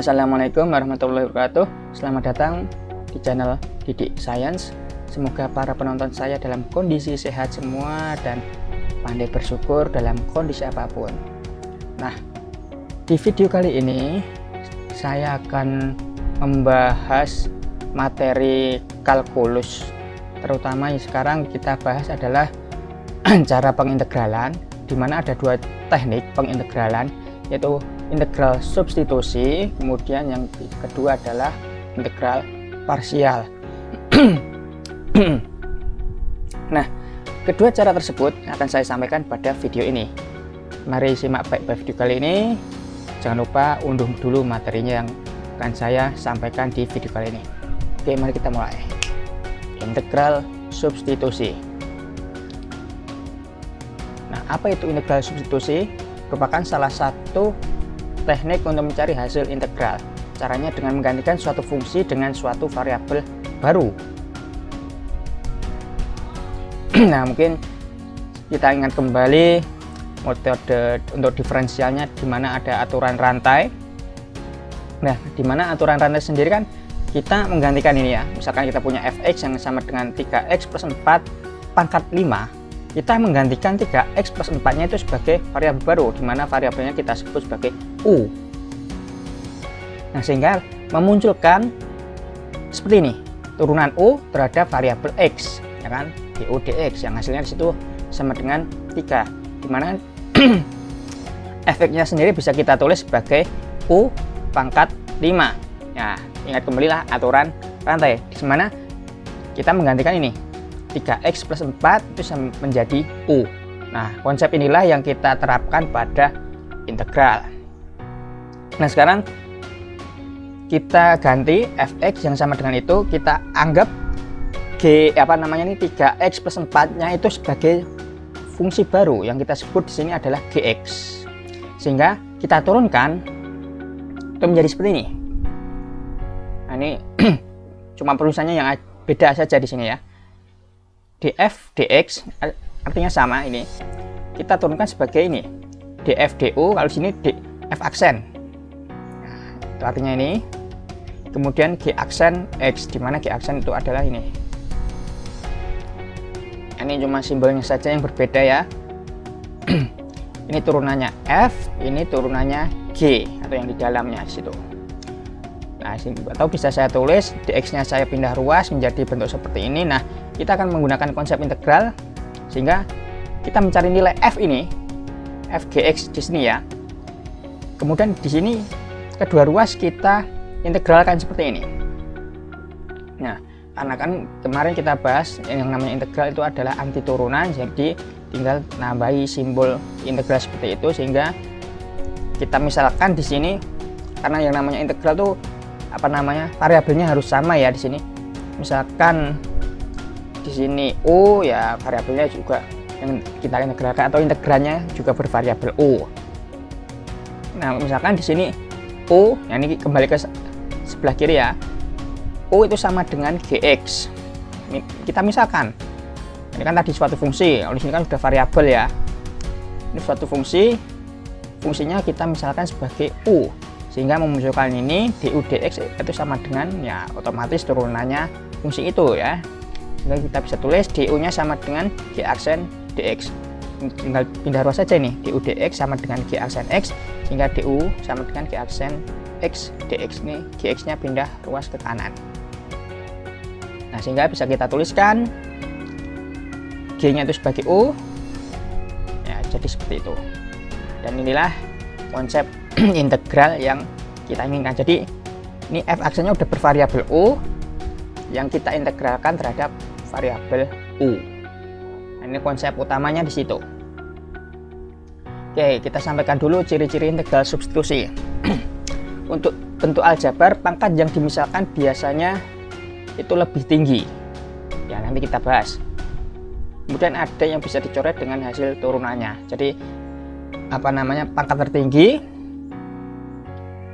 Assalamualaikum warahmatullahi wabarakatuh. Selamat datang di channel Didik Science. Semoga para penonton saya dalam kondisi sehat semua dan pandai bersyukur dalam kondisi apapun. Nah, di video kali ini saya akan membahas materi kalkulus. Terutama yang sekarang kita bahas adalah cara pengintegralan, di mana ada dua teknik pengintegralan, yaitu integral substitusi, kemudian yang kedua adalah integral parsial. Nah, kedua cara tersebut akan saya sampaikan pada video ini. Mari simak baik-baik video kali ini. Jangan lupa unduh dulu materinya yang akan saya sampaikan di video kali ini. Oke, mari kita mulai. Integral substitusi. Nah, apa itu integral substitusi? Merupakan salah satu teknik untuk mencari hasil integral. Caranya dengan menggantikan suatu fungsi dengan suatu variabel baru. Nah, mungkin kita ingat kembali metode untuk diferensialnya, di mana ada aturan rantai. Nah, di mana aturan rantai sendiri kan kita menggantikan ini ya. Misalkan kita punya fx yang sama dengan 3x plus 4 pangkat 5. Kita menggantikan 3x plus 4-nya itu sebagai variabel baru, di mana variabelnya kita sebut sebagai u. Nah, sehingga memunculkan seperti ini, turunan u terhadap variabel x, ya kan, du dx, yang hasilnya di situ sama dengan 3, di mana efeknya sendiri bisa kita tulis sebagai u pangkat 5. Ya, ingat kembali lah aturan rantai, di mana kita menggantikan ini 3x plus 4 itu menjadi u. Nah, konsep inilah yang kita terapkan pada integral. Nah, sekarang kita ganti fx yang sama dengan itu, kita anggap 3x plus 4-nya itu sebagai fungsi baru yang kita sebut di sini adalah gx. Sehingga kita turunkan itu menjadi seperti ini. Nah, ini cuma penulisannya yang beda saja di sini ya. Df dx artinya sama, ini kita turunkan sebagai ini df du, kalau sini df aksen. Nah, itu artinya ini. Kemudian g aksen x, di mana g aksen itu adalah ini. Ini cuma simbolnya saja yang berbeda ya. Ini turunannya f, ini turunannya g atau yang di dalamnya di situ. Nah, atau bisa saya tulis dx-nya saya pindah ruas menjadi bentuk seperti ini. Nah, kita akan menggunakan konsep integral sehingga kita mencari nilai f ini, f gx di sini ya. Kemudian di sini kedua ruas kita integralkan seperti ini. Nah, karena kan kemarin kita bahas yang namanya integral itu adalah anti turunan, jadi tinggal nambahi simbol integral seperti itu, sehingga kita misalkan di sini karena yang namanya integral tuh variabelnya harus sama ya di sini. Misalkan di sini u ya, variabelnya juga yang kita integralkan atau integralnya juga bervariabel u. Nah, misalkan di sini u, ya ini kembali ke sebelah kiri ya, u itu sama dengan gx. Ini kita misalkan, ini kan tadi suatu fungsi, kalau di sini kan sudah variabel ya. Ini suatu fungsi, fungsinya kita misalkan sebagai u, sehingga memunculkan ini du dx itu sama dengan ya otomatis turunannya fungsi itu ya. Sehingga kita bisa tulis du-nya sama dengan g aksen dx. Tinggal pindah ruas saja ini, du dx sama dengan g aksen x, sehingga du sama dengan g aksen x dx. Ini gx-nya pindah ruas ke kanan. Nah, sehingga bisa kita tuliskan g-nya itu sebagai u. Ya, jadi seperti itu. Dan inilah konsep integral yang kita inginkan. Jadi ini f aksennya udah bervariabel u yang kita integralkan terhadap variabel u. Nah, ini konsep utamanya di situ. Oke, kita sampaikan dulu ciri-ciri integral substitusi. Untuk bentuk aljabar, pangkat yang dimisalkan biasanya itu lebih tinggi. Ya, nanti kita bahas. Kemudian ada yang bisa dicoret dengan hasil turunannya. Jadi pangkat tertinggi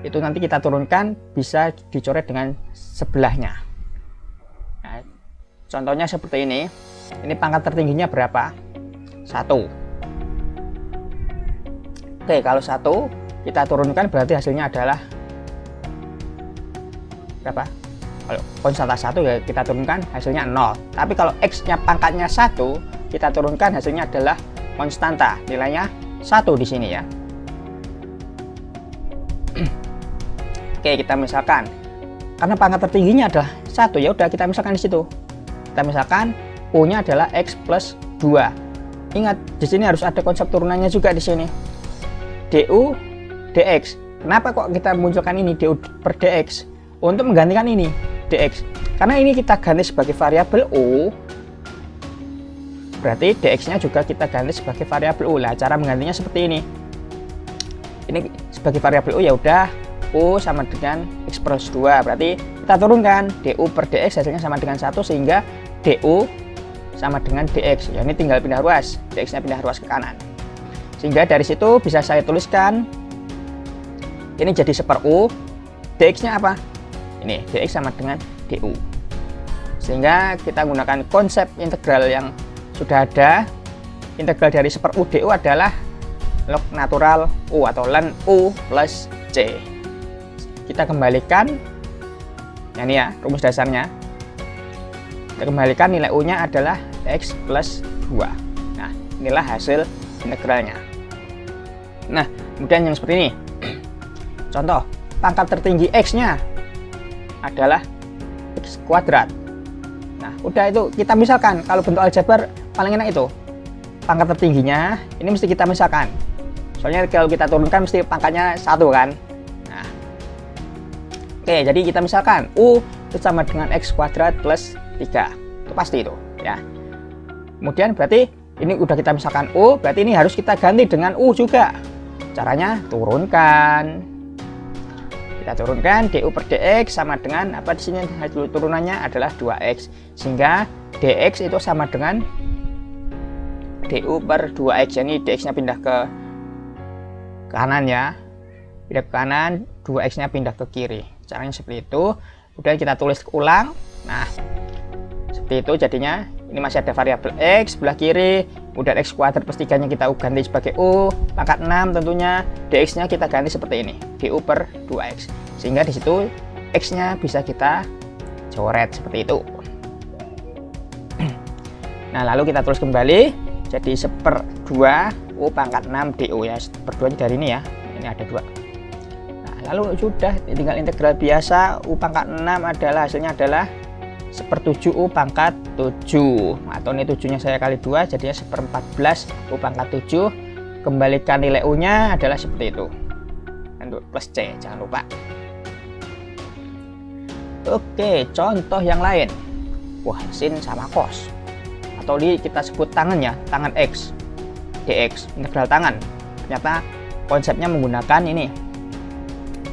itu nanti kita turunkan bisa dicoret dengan sebelahnya. Nah, contohnya seperti ini. Ini pangkat tertingginya berapa? 1. Oke, kalau 1 kita turunkan berarti hasilnya adalah berapa? Kalau konstanta 1 ya kita turunkan hasilnya 0. Tapi kalau X-nya pangkatnya 1, kita turunkan hasilnya adalah konstanta. Nilainya 1 di sini ya. Oke, kita misalkan karena pangkat tertingginya adalah 1, ya udah kita misalkan di situ. Kita misalkan U-nya adalah X plus 2. Ingat, di sini harus ada konsep turunannya juga di sini. DU dx. Kenapa kok kita munculkan ini DU per dx? Untuk menggantikan ini dx. Karena ini kita ganti sebagai variabel U, berarti dx-nya juga kita ganti sebagai variabel U. Lah, cara menggantinya seperti ini. Ini sebagai variabel U, ya udah U sama dengan X plus 2. Berarti kita turunkan DU per dx hasilnya sama dengan 1, sehingga DU sama dengan dx. Ya, ini tinggal pindah ruas, dx-nya pindah ruas ke kanan. Sehingga dari situ bisa saya tuliskan ini jadi 1/U, dx-nya apa? Ini dx sama dengan du. Sehingga kita gunakan konsep integral yang sudah ada. Integral dari 1/U du adalah log natural U atau ln U plus C. Kita kembalikan, ya ini ya rumus dasarnya. Kita kembalikan nilai U-nya adalah X plus 2. Nah, inilah hasil integralnya. Nah, kemudian yang seperti ini. Contoh, pangkat tertinggi X-nya adalah X kuadrat. Nah, udah itu kita misalkan, kalau bentuk aljabar paling enak itu. Pangkat tertingginya, ini mesti kita misalkan. Soalnya kalau kita turunkan mesti pangkatnya 1 kan. Nah, oke, jadi kita misalkan U itu sama dengan X kuadrat plus 3. Itu pasti itu, ya. Kemudian berarti ini udah kita misalkan U, berarti ini harus kita ganti dengan U juga. Caranya turunkan. Kita turunkan DU per dx sama dengan apa di sini turunannya adalah 2x, sehingga dx itu sama dengan DU per 2x. Ini dx-nya pindah ke kanan ya. Pindah ke kanan, 2x-nya pindah ke kiri. Caranya seperti itu. Kemudian kita tulis ulang. Nah, seperti itu jadinya. Ini masih ada variabel X sebelah kiri, kemudian X kuadrat plus 3 nya kita ganti sebagai U, pangkat 6 tentunya, dx nya kita ganti seperti ini, DU per 2X, sehingga di situ X nya bisa kita coret seperti itu. Nah, lalu kita tulis kembali, jadi 1/2 U pangkat 6 DU ya, 1/2 dari ini ya, ini ada 2. Nah, lalu sudah tinggal integral biasa, U pangkat 6 adalah hasilnya adalah 1/7 U pangkat 7, atau ini 7 nya saya kali 2 jadinya 1/14 U pangkat 7. Kembalikan nilai U nya adalah seperti itu, untuk plus C, jangan lupa. Oke, contoh yang lain. Wah, sin sama cos, atau ini kita sebut tangan ya, tangan X dx, integral tangan. Ternyata konsepnya menggunakan ini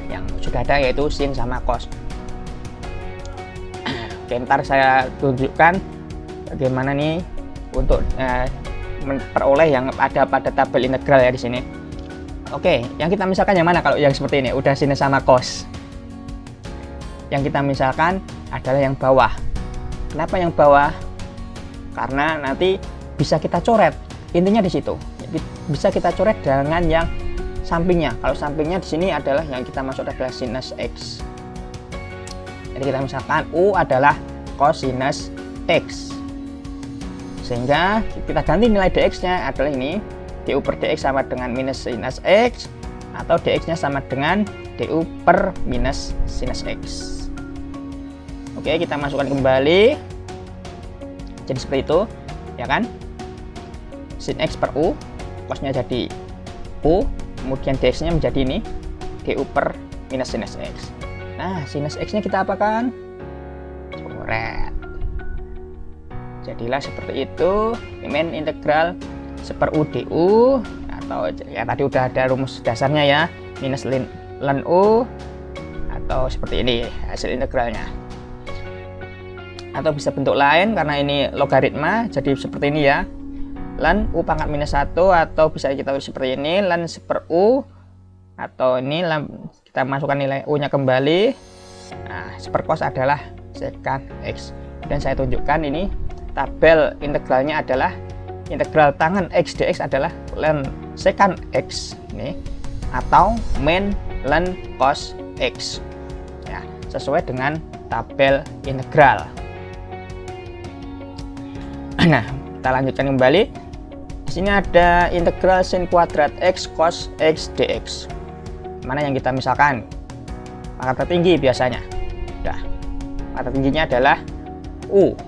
yang sudah ada, yaitu sin sama cos. Oke, ntar saya tunjukkan bagaimana nih untuk memperoleh yang ada pada tabel integral ya di sini. Oke, yang kita misalkan yang mana? Kalau yang seperti ini udah sin sama cos. Yang kita misalkan adalah yang bawah. Kenapa yang bawah? Karena nanti bisa kita coret. Intinya di situ. Bisa kita coret dengan yang sampingnya. Kalau sampingnya di sini adalah yang kita masuk adalah sinus X. Jadi kita misalkan U adalah cosinus X, sehingga kita ganti nilai dx-nya adalah ini, DU per dx sama dengan minus sinus X, atau dx-nya sama dengan DU per minus sinus X. Oke, kita masukkan kembali, jadi seperti itu ya kan, sin X per U, cosnya jadi U, kemudian dx-nya menjadi ini DU per minus sinus X. Nah, sinus X-nya kita apakan? Coret. Jadilah seperti itu. Main integral 1/U du, atau ya tadi udah ada rumus dasarnya ya, minus ln U, atau seperti ini hasil integralnya. Atau bisa bentuk lain karena ini logaritma, jadi seperti ini ya, ln U pangkat minus 1, atau bisa kita tulis seperti ini, ln 1/U, atau ini kita masukkan nilai U nya kembali. Nah, 1/cos adalah secant X. Dan saya tunjukkan ini tabel integralnya adalah integral tangan X dx adalah ln secant X ini, atau min ln cos X ya. sesuai dengan tabel integral. Nah, kita lanjutkan kembali. Di sini ada integral sin kuadrat x cos x dx. Mana yang kita misalkan? Pangkat tertinggi biasanya. Udah. Pangkat tingginya adalah u.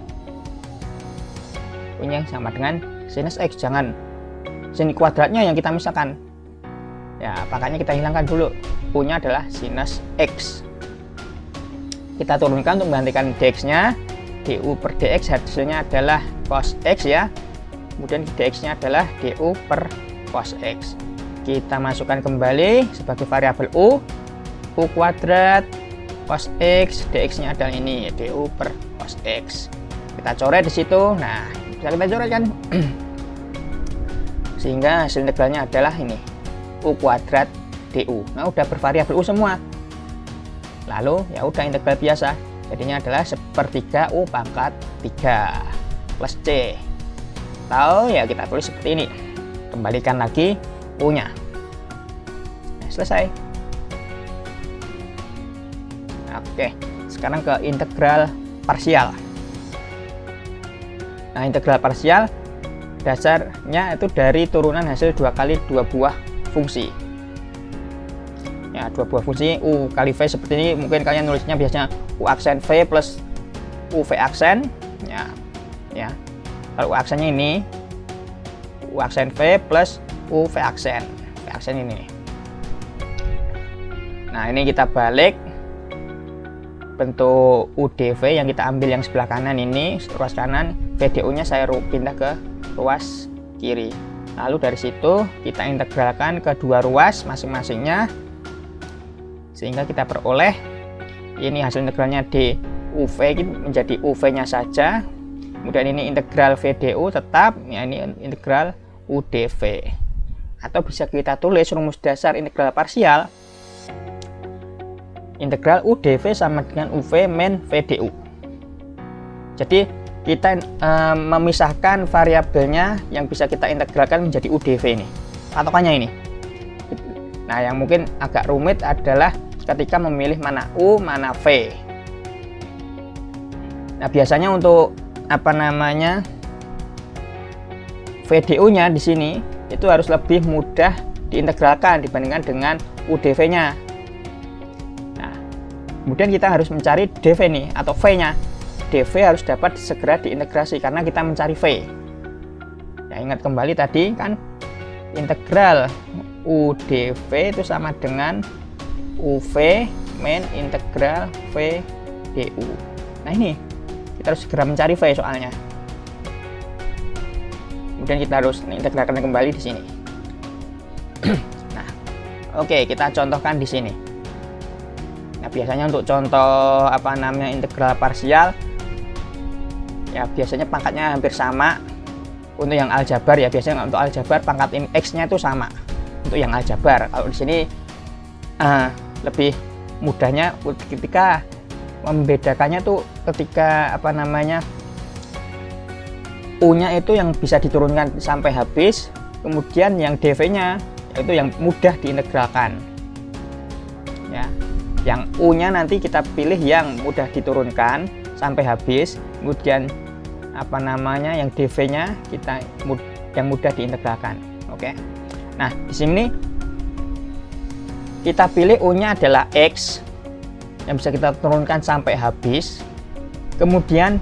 U-nya sama dengan sinus x, jangan sin kuadratnya yang kita misalkan. Ya, pangkatnya kita hilangkan dulu. U-nya adalah sinus x. Kita turunkan untuk menggantikan dx-nya. Du per dx hasilnya adalah cos x ya. Kemudian dx-nya adalah du per cos x. Kita masukkan kembali sebagai variabel u kuadrat cos x, dx-nya adalah ini du per cos x. Kita coret di situ. Nah, bisa kita coret kan? Sehingga hasil integralnya adalah ini u kuadrat du. Nah, udah bervariabel u semua. Lalu ya udah integral biasa. Jadinya adalah sepertiga u pangkat 3 plus c. Atau ya kita tulis seperti ini. Kembalikan lagi u-nya. Nah, selesai. Oke, sekarang ke integral parsial. Nah, integral parsial dasarnya itu dari turunan hasil 2 kali 2 buah fungsi. Ya, 2 buah fungsi u kali v seperti ini. Mungkin kalian nulisnya biasanya u aksen v plus uv aksen. Ya. Kalau u aksennya ini u aksen v plus uv aksen. V aksen ini. Nah, ini kita balik bentuk udv yang kita ambil yang sebelah kanan ini, ruas kanan, vdu-nya saya pindah ke ruas kiri. Lalu dari situ kita integralkan ke dua ruas masing-masingnya, sehingga kita peroleh ini hasil integralnya duv menjadi uv-nya saja. Kemudian ini integral vdu tetap, ya ini integral udv. Atau bisa kita tulis rumus dasar integral parsial. Integral udv sama dengan uv min vdu. Jadi kita memisahkan variabelnya yang bisa kita integralkan menjadi udv ini. Patokannya ini. Nah, yang mungkin agak rumit adalah ketika memilih mana u, mana v. Nah, biasanya untuk VDU-nya di sini itu harus lebih mudah diintegralkan dibandingkan dengan UDV-nya. Nah, kemudian kita harus mencari DV nih atau V-nya. DV harus dapat segera diintegrasi karena kita mencari V. Ya, ingat kembali tadi kan integral UDV itu sama dengan UV min integral VDU. Nah, ini kita harus segera mencari V soalnya. Kemudian kita harus integralkan kembali di sini. Nah, oke, kita contohkan di sini. Nah, biasanya untuk contoh integral parsial, ya biasanya pangkatnya hampir sama. Untuk yang aljabar ya biasanya untuk aljabar pangkat ini x-nya itu sama. Untuk yang aljabar, kalau di sini lebih mudahnya ketika membedakannya tuh ketika u-nya itu yang bisa diturunkan sampai habis, kemudian yang dv-nya itu yang mudah diintegralkan. Ya, yang u-nya nanti kita pilih yang mudah diturunkan sampai habis, kemudian yang dv-nya kita yang mudah diintegralkan. Oke. Nah, di sini kita pilih u-nya adalah x yang bisa kita turunkan sampai habis. Kemudian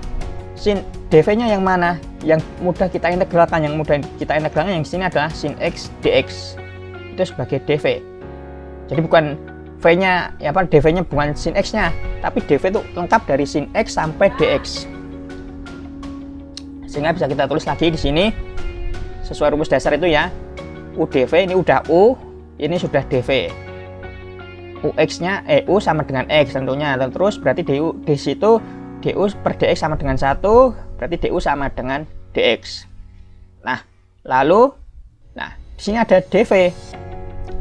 sin dv-nya yang mana? Yang mudah kita integralkan, yang di sini adalah sin x dx. Itu sebagai dv. Jadi bukan v-nya dv-nya bukan sin x-nya, tapi dv itu lengkap dari sin x sampai dx. Sehingga bisa kita tulis lagi di sini sesuai rumus dasar itu ya. UDV ini udah u, ini sudah dv. UX-nya u sama dengan x tentunya. Dan terus berarti du di situ du per dx sama dengan 1, berarti du sama dengan dx. Nah, lalu di sini ada dv.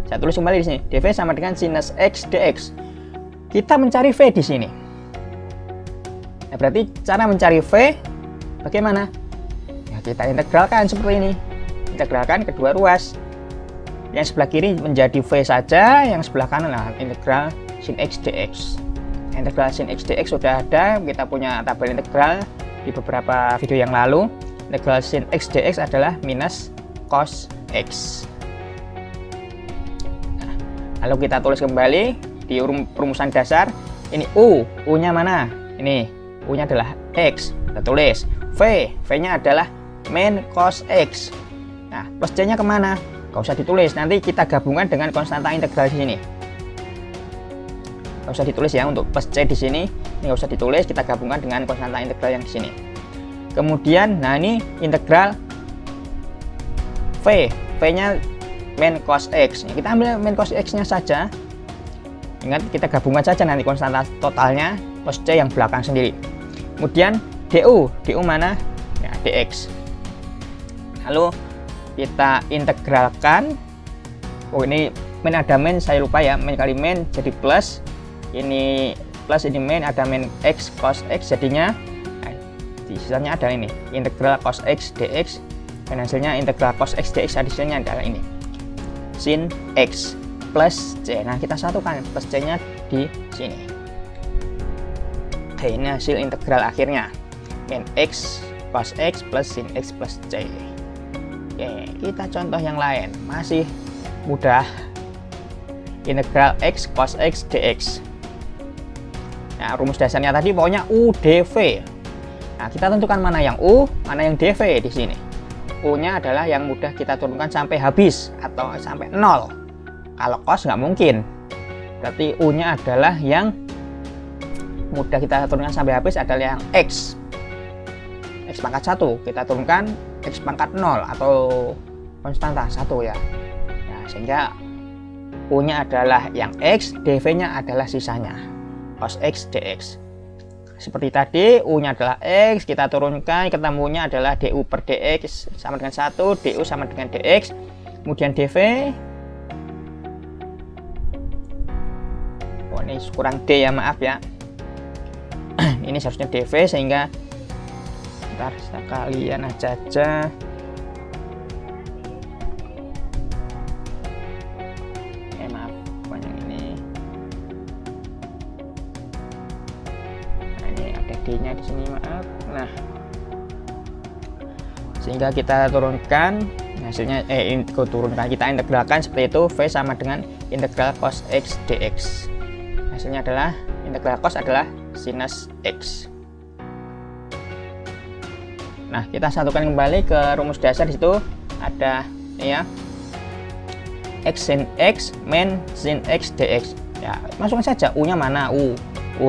Saya tulis kembali di sini. dv sama dengan sinus x dx. Kita mencari v di sini. Nah, berarti cara mencari v bagaimana? Ya, kita integralkan seperti ini. Integralkan kedua ruas. Yang sebelah kiri menjadi v saja, yang sebelah kanan integral sin x dx. integral sin x dx sudah ada, kita punya tabel integral di beberapa video yang lalu. Integral sin x dx adalah minus cos x. Nah, lalu kita tulis kembali di rumusan dasar. Ini u-nya mana? Ini u-nya adalah x. Kita tulis v-nya adalah min cos x. Nah, plus c-nya kemana? Gak usah ditulis, nanti kita gabungkan dengan konstanta integral di sini. Gak usah ditulis ya, untuk plus c di sini ini gak usah ditulis, kita gabungkan dengan konstanta integral yang di sini. Kemudian, nah ini integral v-nya min cos x. Kita ambil min cos x-nya saja. Ingat, kita gabungkan saja nanti konstanta totalnya plus c yang belakang sendiri. Kemudian du mana? Ya, dx. Lalu kita integralkan. Oh, ini min ada min, saya lupa ya, min kali min jadi plus, ini plus, ini min, ada min x cos x, jadinya di sisanya ada ini integral cos x dx, dan hasilnya integral cos x dx hasilnya adalah ini sin x plus c. Nah, kita satukan plus c nya di sini. Oke, ini hasil integral akhirnya, min x cos x plus sin x plus c. Oke, kita contoh yang lain, masih mudah. Integral x cos x dx. Nah, rumus dasarnya tadi pokoknya u dv. Nah, kita tentukan mana yang u, mana yang dv di sini. U-nya adalah yang mudah kita turunkan sampai habis atau sampai 0. Kalau cos nggak mungkin. Berarti u-nya adalah yang mudah kita turunkan sampai habis adalah yang x. X pangkat 1 kita turunkan x pangkat 0 atau konstanta 1 ya. Nah, sehingga u-nya adalah yang x, dv-nya adalah sisanya cos x dx. Seperti tadi, u-nya adalah x, kita turunkan, ketemunya adalah du per dx sama dengan 1, du sama dengan dx. Kemudian dv, oh ini kurang d ya, maaf ya. Ini seharusnya dv, sehingga ntar kalian aja. Maaf, banyak ini. Nah, ini ada d-nya di sini, maaf. Nah, sehingga kita turunkan hasilnya, kita integralkan seperti itu. V sama dengan integral cos x dx. Hasilnya adalah integral cos adalah sinus x. Nah, kita satukan kembali ke rumus dasar. Di situ ada ya x sin x min sin x dx. Ya, masukkan saja. U-nya mana? U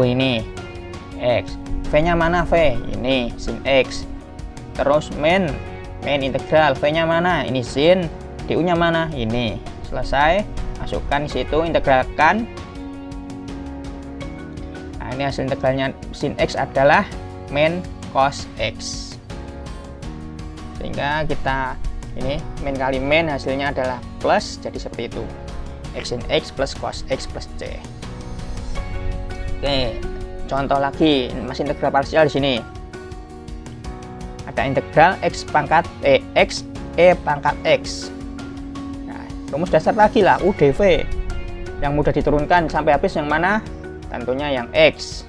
ini x. V-nya mana? V ini sin x. Terus min integral. V-nya mana? Ini sin. Du-nya mana? Ini. Selesai. Masukkan di situ, integralkan. Nah, ini hasil integralnya sin x adalah min cos x. Sehingga kita ini min kali min hasilnya adalah plus, jadi seperti itu, x sin x plus cos x plus c. Oke, contoh lagi, masih integral parsial di sini. Ada integral x pangkat x pangkat x. Nah, rumus dasar lagi lah, u dv. Yang mudah diturunkan sampai habis yang mana? Tentunya yang x.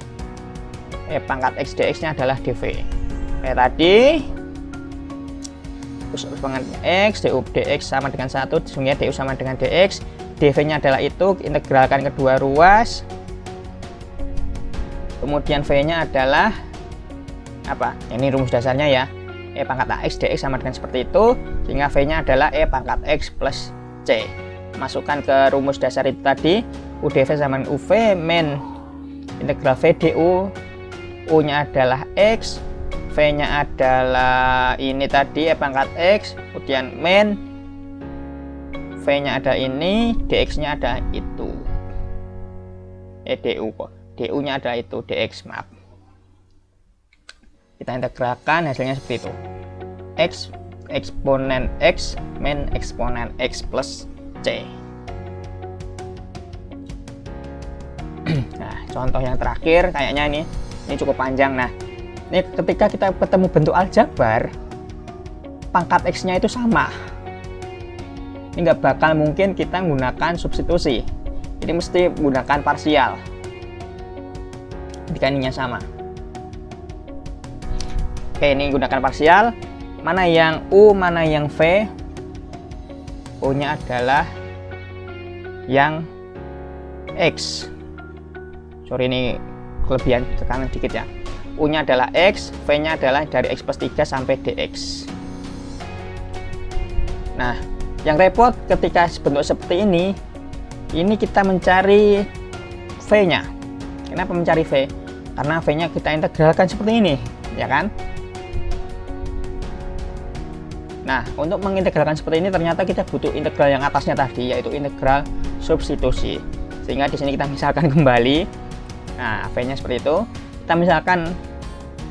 Pangkat x dx-nya adalah dv. Kayak tadi, terus pangkat x, du dx sama dengan 1, sehingga du sama dengan dx. Dv-nya adalah itu, integralkan kedua ruas. Kemudian v-nya adalah apa? Ini rumus dasarnya ya. Pangkat ax dx sama dengan seperti itu, sehingga v-nya adalah pangkat x plus c. Masukkan ke rumus dasar itu tadi, u dv sama dengan uv min integral v du, u-nya adalah x, v-nya adalah ini tadi pangkat x, kemudian min v-nya ada ini, dx-nya ada itu. Du kok. Du-nya adalah itu, dx, maaf. Kita integralkan, hasilnya seperti itu. X eksponen x min eksponen x plus c. Nah, contoh yang terakhir kayaknya ini cukup panjang. Nah, ini ketika kita ketemu bentuk aljabar, pangkat x-nya itu sama. Ini nggak bakal mungkin kita menggunakan substitusi. Ini mesti menggunakan parsial. ketika ininya sama. Oke, ini gunakan parsial. Mana yang U, mana yang V? U-nya adalah yang X. Sorry, ini kelebihan tekanan dikit ya. U-nya adalah X, V-nya adalah dari X plus 3 sampai DX. Nah, yang repot ketika bentuk seperti ini kita mencari V-nya. Kenapa mencari V? Karena V-nya kita integralkan seperti ini, ya kan? Nah, untuk mengintegralkan seperti ini ternyata kita butuh integral yang atasnya tadi, yaitu integral substitusi. Sehingga di sini kita misalkan kembali, nah V-nya seperti itu. Kita misalkan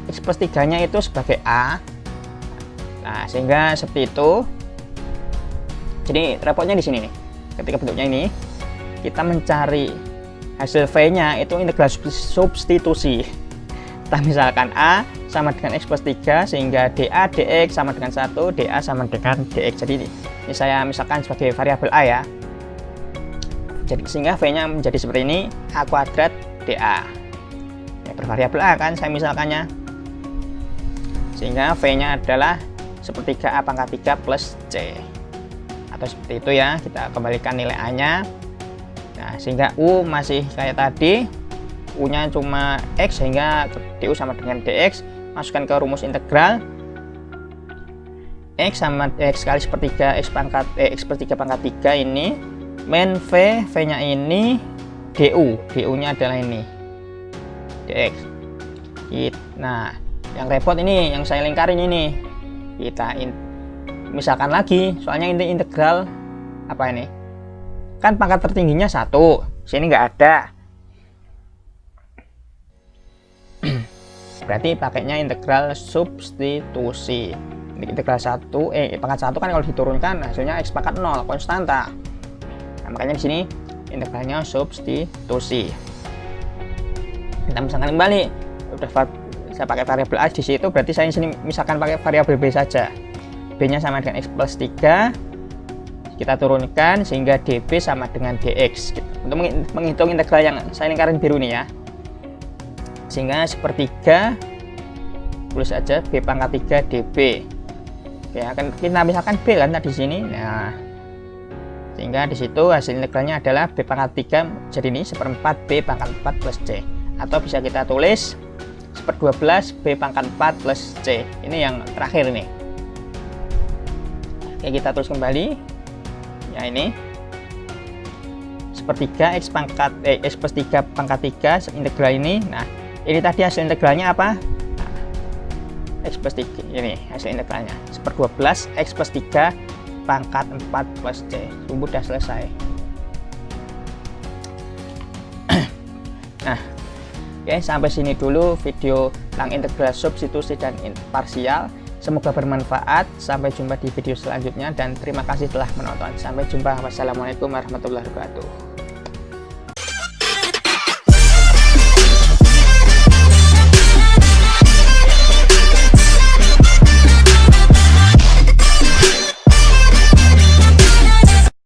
X plus 3-nya itu sebagai A. Nah, sehingga seperti itu. Jadi repotnya di sini nih. Ketika bentuknya ini, kita mencari hasil V-nya itu integral substitusi. Kita misalkan A sama dengan X plus 3, sehingga DA DX sama dengan 1, DA sama dengan DX. Jadi ini saya misalkan sebagai variabel A ya. Jadi sehingga V-nya menjadi seperti ini, A kuadrat DA. Ya, bervariabel A kan saya misalkannya. Sehingga V-nya adalah sepertiga A pangkat 3 plus C. Atau seperti itu ya, kita kembalikan nilai A-nya. Nah, sehingga U masih kayak tadi. U-nya cuma X, sehingga DU sama dengan DX. Masukkan ke rumus integral. X sama X kali sepertiga X per 3 pangkat 3 ini. Min V, V-nya ini DU. DU-nya adalah ini. DX. Nah, yang repot ini, yang saya lingkarin ini. Kita misalkan lagi, soalnya ini integral apa ini? Kan pangkat tertingginya 1. Sini nggak ada. Berarti pakainya integral substitusi. Integral 1 pangkat 1 kan kalau diturunkan hasilnya X pangkat 0 konstanta. Nah, makanya di sini integralnya substitusi. Kita misalkan kembali, udah saya pakai variabel A di situ, berarti saya di sini misalkan pakai variabel B saja. B-nya sama dengan X plus 3. Kita turunkan sehingga DB sama dengan DX. Untuk menghitung integral yang saya lingkarin biru nih ya. Sehingga sepertiga, tulis aja B pangkat 3 DB. Ya kan kita misalkan B kan tadi sini. Nah, sehingga di situ hasil integralnya adalah B pangkat 3 jadi ini 1/4 B pangkat 4 plus C. Atau bisa kita tulis 1/12 B pangkat 4 plus C. Ini yang terakhir ini. Oke, kita tulis kembali. Ya ini. Sepertiga X plus 3 pangkat 3 integral ini. Nah, ini tadi hasil integralnya apa? Nah, X plus 3 ini hasil integralnya 1/12 X plus 3 pangkat 4 plus C. Sudah selesai. Nah, oke, sampai sini dulu video tentang integral substitusi dan parsial. Semoga bermanfaat. Sampai jumpa di video selanjutnya dan terima kasih telah menonton. Sampai jumpa. Wassalamualaikum warahmatullahi wabarakatuh.